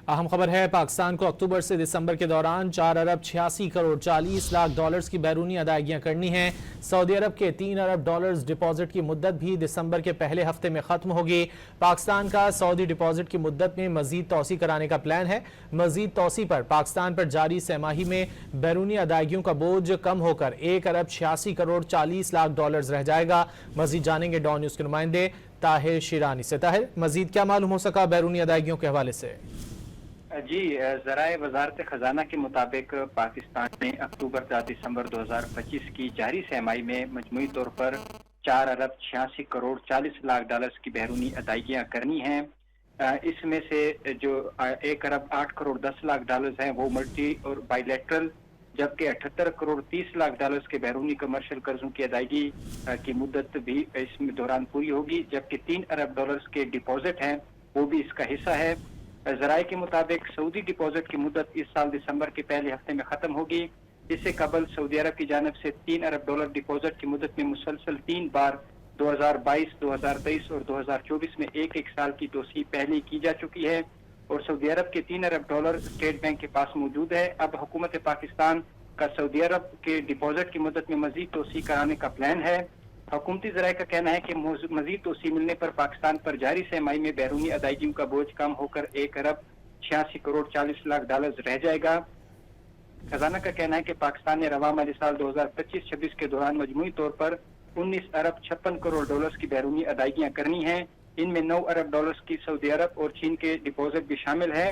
अहम खबर है, पाकिस्तान को अक्टूबर से दिसंबर के दौरान 4 अरब 86 करोड़ 40 लाख डॉलर्स की बैरूनी अदायगियां करनी हैं। सऊदी अरब के 3 अरब डॉलर्स डिपॉजिट की मुद्दत भी दिसंबर के पहले हफ्ते में खत्म होगी। पाकिस्तान का सऊदी डिपॉजिट की मुद्दत में मजीद तौसी कराने का प्लान है। मजीद तौसी पर पाकिस्तान पर जारी सहमाही में बैरूनी अदायगियों का बोझ कम होकर 1 अरब 86 करोड़ 40 लाख डॉलर्स रह जाएगा। मजीद जानेंगे डॉन न्यूज के नुमाइंदे ताहिर शिरानी से। ताहिर, मजीद क्या मालूम हो सका बैरूनी अदायगियों के हवाले से? जी, ज़राए वजारत खजाना के मुताबिक पाकिस्तान ने अक्टूबर से दिसंबर 2025 की जारी सहमाई में मजमूई तौर पर 4 अरब 86 करोड़ 40 लाख डॉलर्स की बैरूनी अदायगियां करनी हैं। इसमें से जो 1 अरब 8 करोड़ 10 लाख डॉलर्स हैं वो मल्टी और बायलैटरल, जबकि 78 करोड़ 30 लाख डॉलर्स के बैरूनी कमर्शियल कर्जों की अदायगी की मुद्दत भी इसमें दौरान पूरी होगी, जबकि 3 अरब डॉलर्स के डिपॉजिट हैं वो भी इसका हिस्सा है। ज़राए के मुताबिक सऊदी डिपॉजिट की मुद्दत इस साल दिसंबर के पहले हफ्ते में खत्म होगी। इससे कबल सऊदी अरब की जानिब से 3 अरब डॉलर डिपॉजिट की मुद्दत में मुसलसल 3 बार 2022, 2023 और 2024 में एक साल की तोसी पहले की जा चुकी है और सऊदी अरब के 3 अरब डॉलर स्टेट बैंक के पास मौजूद है। अब हुकूमत पाकिस्तान का सऊदी अरब के डिपॉजिट की मुद्दत में मजीद तोसी कराने का प्लान है। हुकूमती ज़राए का कहना है कि मजीद तोसी मिलने पर पाकिस्तान पर जारी सहमाई में बैरूनी अदायगियों का बोझ कम होकर 1 अरब 86 करोड़ 40 लाख डॉलर रह जाएगा। खजाना का कहना है कि पाकिस्तान ने रवा माली साल 2025-26 के दौरान मजमूई तौर पर 19 अरब 56 करोड़ डॉलर्स की बैरूनी अदायगियां करनी हैं। इनमें 9 अरब डॉलर्स की सऊदी अरब और चीन के डिपॉजिट भी शामिल है।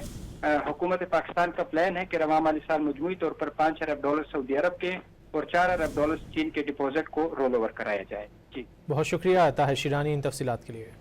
हुकूमत पाकिस्तान का प्लान है कि रवा माली साल मजमूई तौर पर 5 अरब डॉलर सऊदी अरब के और 4 अरब डॉलर चीन के डिपॉजिट को रोल ओवर कराया जाए। जी, बहुत शुक्रिया ताहिर शिरानी इन तफसीलात के लिए।